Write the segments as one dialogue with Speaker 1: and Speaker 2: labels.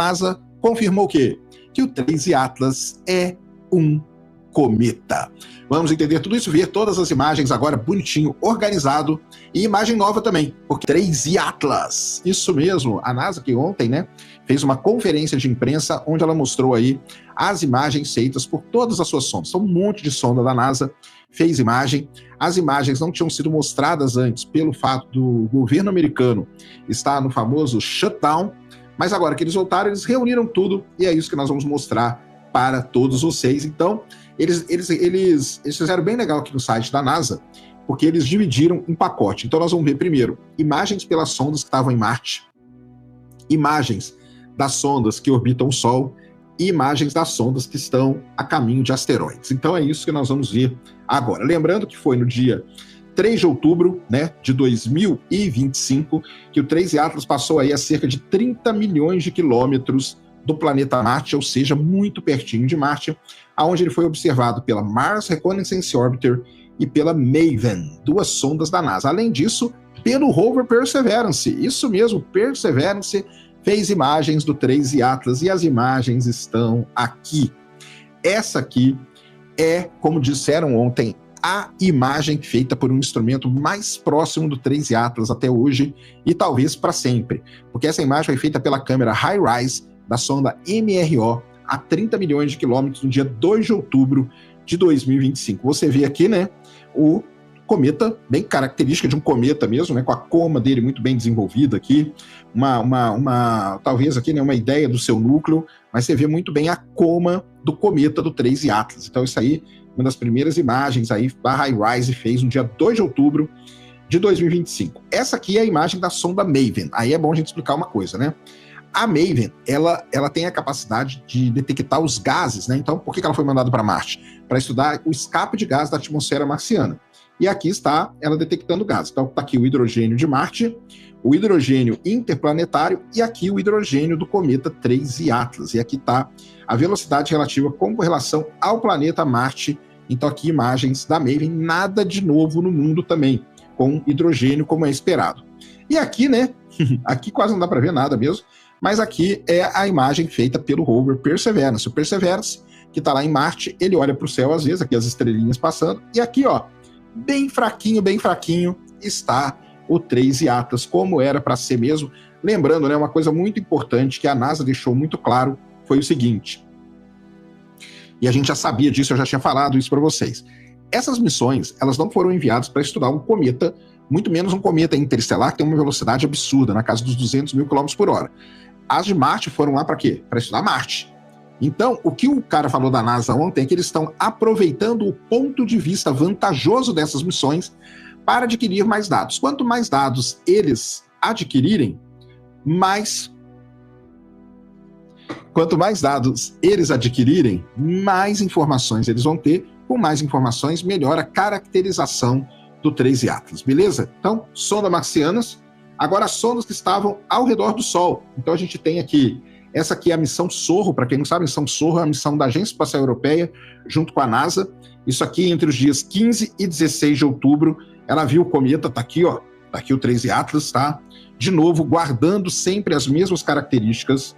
Speaker 1: NASA confirmou o quê? Que o 3I Atlas é um cometa. Vamos entender tudo isso, ver todas as imagens agora bonitinho, organizado, e imagem nova também, porque 3I Atlas, isso mesmo, a NASA que ontem, né, fez uma conferência de imprensa onde ela mostrou aí as imagens feitas por todas as suas sondas. Então, um monte de sonda da NASA fez imagem. As imagens não tinham sido mostradas antes pelo fato do governo americano estar no famoso shutdown, mas agora que eles voltaram, eles reuniram tudo e é isso que nós vamos mostrar para todos vocês. Então, eles fizeram bem legal aqui no site da NASA, porque eles dividiram em pacote. Então, nós vamos ver primeiro imagens pelas sondas que estavam em Marte, imagens das sondas que orbitam o Sol e imagens das sondas que estão a caminho de asteroides. Então, é isso que nós vamos ver agora. Lembrando que foi no dia 3 de outubro, né, de 2025, que o 3I Atlas passou aí a cerca de 30 milhões de quilômetros do planeta Marte, ou seja, muito pertinho de Marte, aonde ele foi observado pela Mars Reconnaissance Orbiter e pela MAVEN, duas sondas da NASA. Além disso, pelo rover Perseverance, isso mesmo, Perseverance fez imagens do 3I Atlas e as imagens estão aqui. Essa aqui é, como disseram ontem, a imagem feita por um instrumento mais próximo do 3I Atlas até hoje e talvez para sempre, porque essa imagem foi feita pela câmera HiRISE da sonda MRO a 30 milhões de quilômetros no dia 2 de outubro de 2025. Você vê aqui, né, o cometa, bem característica de um cometa mesmo, né, com a coma dele muito bem desenvolvida aqui, talvez aqui, né, uma ideia do seu núcleo, mas você vê muito bem a coma do cometa do 3I Atlas. Então isso aí, uma das primeiras imagens aí, a HiRISE fez no dia 2 de outubro de 2025. Essa aqui é a imagem da sonda MAVEN. Aí é bom a gente explicar uma coisa, né? A MAVEN, ela tem a capacidade de detectar os gases, né? Então, por que ela foi mandada para Marte? Para estudar o escape de gás da atmosfera marciana. E aqui está ela detectando gases. Então, está aqui o hidrogênio de Marte, o hidrogênio interplanetário e aqui o hidrogênio do cometa 3I Atlas. E aqui está a velocidade relativa com relação ao planeta Marte. Então, aqui imagens da MAVEN, nada de novo no mundo também, com hidrogênio como é esperado. E aqui, né? Aqui quase não dá para ver nada mesmo. Mas aqui é a imagem feita pelo rover Perseverance. O Perseverance, que está lá em Marte, ele olha para o céu às vezes, aqui as estrelinhas passando, e aqui, ó, bem fraquinho, está o 3I Atlas, como era para ser mesmo. Lembrando, né, uma coisa muito importante que a NASA deixou muito claro foi o seguinte, e a gente já sabia disso, eu já tinha falado isso para vocês. Essas missões, elas não foram enviadas para estudar um cometa, muito menos um cometa interestelar que tem uma velocidade absurda, na casa dos 200 mil km por hora. As de Marte foram lá para quê? Para estudar Marte. Então, o que o cara falou da NASA ontem é que eles estão aproveitando o ponto de vista vantajoso dessas missões para adquirir mais dados. Quanto mais dados eles adquirirem, mais informações eles vão ter. Com mais informações, melhor a caracterização do 3I Atlas, beleza? Então, sondas marcianas. Agora, as sondas que estavam ao redor do Sol. Então, a gente tem aqui, essa aqui é a missão SOHO, para quem não sabe, a missão SOHO é a missão da Agência Espacial Europeia, junto com a NASA. Isso aqui entre os dias 15 e 16 de outubro, ela viu o cometa, tá aqui, ó, tá aqui o 3I Atlas, tá? De novo, guardando sempre as mesmas características.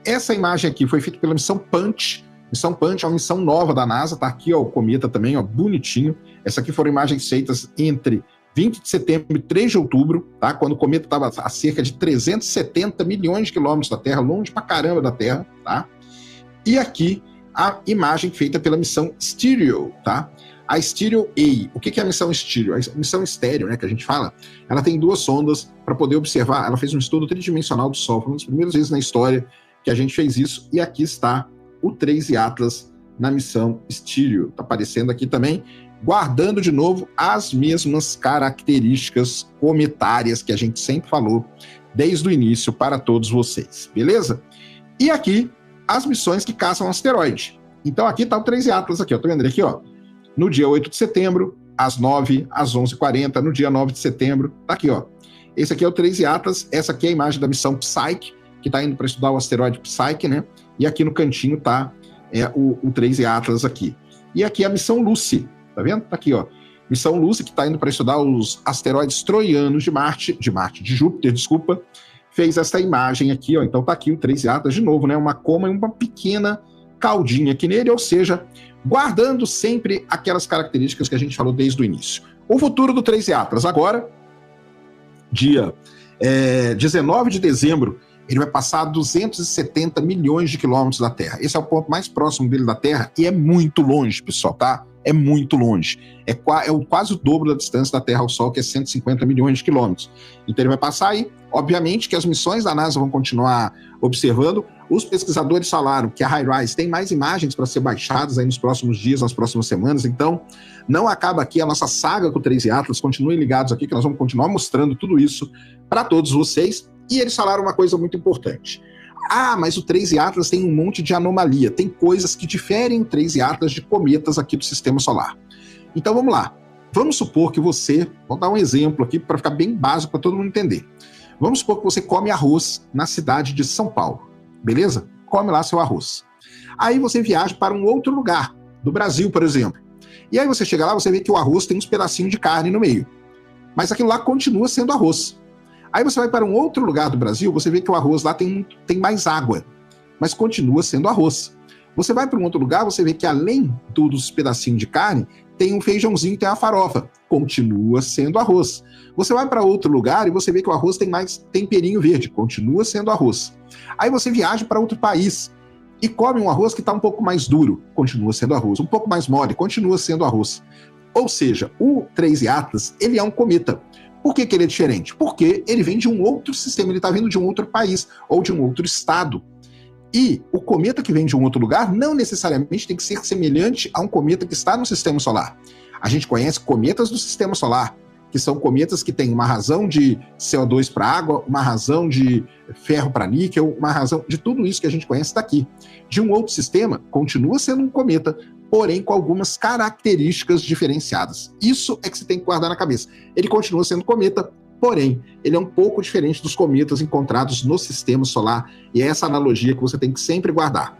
Speaker 1: Essa imagem aqui foi feita pela missão Punch. Missão Punch é uma missão nova da NASA, tá aqui, ó, o cometa também, ó, bonitinho. Essa aqui foram imagens feitas entre 20 de setembro e 3 de outubro, tá? Quando o cometa estava a cerca de 370 milhões de quilômetros da Terra, longe pra caramba da Terra, tá? E aqui a imagem feita pela missão Stereo, tá? A Stereo A. O que é a missão Stereo? A missão estéreo, né, que a gente fala, ela tem duas sondas para poder observar, ela fez um estudo tridimensional do Sol, foi uma das primeiras vezes na história que a gente fez isso, e aqui está o 3I Atlas na missão Stereo. Tá aparecendo aqui também, guardando de novo as mesmas características cometárias que a gente sempre falou desde o início para todos vocês, beleza? E aqui, as missões que caçam asteroide. Então aqui está o 3I Atlas, aqui, ó, tô vendo ele aqui, ó, no dia 8 de setembro, às 9, às 11h40, no dia 9 de setembro, tá aqui, ó. Esse aqui é o 3I Atlas, essa aqui é a imagem da missão Psyche, que está indo para estudar o asteroide Psyche, né? E aqui no cantinho tá o 3I Atlas aqui. E aqui a missão Lucy, tá vendo? Tá aqui, ó. Missão Lucy, que está indo para estudar os asteroides troianos de Júpiter, desculpa, fez essa imagem aqui, ó. Então tá aqui o 13 Atlas de novo, né? Uma coma e uma pequena caldinha aqui nele, ou seja, guardando sempre aquelas características que a gente falou desde o início. O futuro do 13 Atlas agora, dia 19 de dezembro, ele vai passar 270 milhões de quilômetros da Terra. Esse é o ponto mais próximo dele da Terra e é muito longe, pessoal, tá? É muito longe. É quase o dobro da distância da Terra ao Sol, que é 150 milhões de quilômetros. Então ele vai passar aí. Obviamente que as missões da NASA vão continuar observando. Os pesquisadores falaram que a HiRISE tem mais imagens para ser baixadas aí nos próximos dias, nas próximas semanas. Então, não acaba aqui a nossa saga com o 13 Atlas. Continuem ligados aqui que nós vamos continuar mostrando tudo isso para todos vocês. E eles falaram uma coisa muito importante. Ah, mas o 13 Atlas tem um monte de anomalia. Tem coisas que diferem o 13 Atlas de cometas aqui do Sistema Solar. Então vamos lá. Vamos supor que você... Vou dar um exemplo aqui para ficar bem básico para todo mundo entender. Vamos supor que você come arroz na cidade de São Paulo. Beleza? Come lá seu arroz. Aí você viaja para um outro lugar, do Brasil, por exemplo. E aí você chega lá, você vê que o arroz tem uns pedacinhos de carne no meio. Mas aquilo lá continua sendo arroz. Aí você vai para um outro lugar do Brasil, você vê que o arroz lá tem mais água, mas continua sendo arroz. Você vai para um outro lugar, você vê que além dos pedacinhos de carne, tem um feijãozinho, tem a farofa, continua sendo arroz. Você vai para outro lugar e você vê que o arroz tem mais temperinho verde, continua sendo arroz. Aí você viaja para outro país e come um arroz que está um pouco mais duro, continua sendo arroz. Um pouco mais mole, continua sendo arroz. Ou seja, o 13 Atlas, ele é um cometa. Por que ele é diferente? Porque ele vem de um outro sistema, ele está vindo de um outro país ou de um outro estado. E o cometa que vem de um outro lugar não necessariamente tem que ser semelhante a um cometa que está no Sistema Solar. A gente conhece cometas do Sistema Solar, que são cometas que têm uma razão de CO2 para água, uma razão de ferro para níquel, uma razão de tudo isso que a gente conhece daqui. De um outro sistema, continua sendo um cometa, porém com algumas características diferenciadas. Isso é que você tem que guardar na cabeça. Ele continua sendo cometa, porém, ele é um pouco diferente dos cometas encontrados no Sistema Solar, e é essa analogia que você tem que sempre guardar.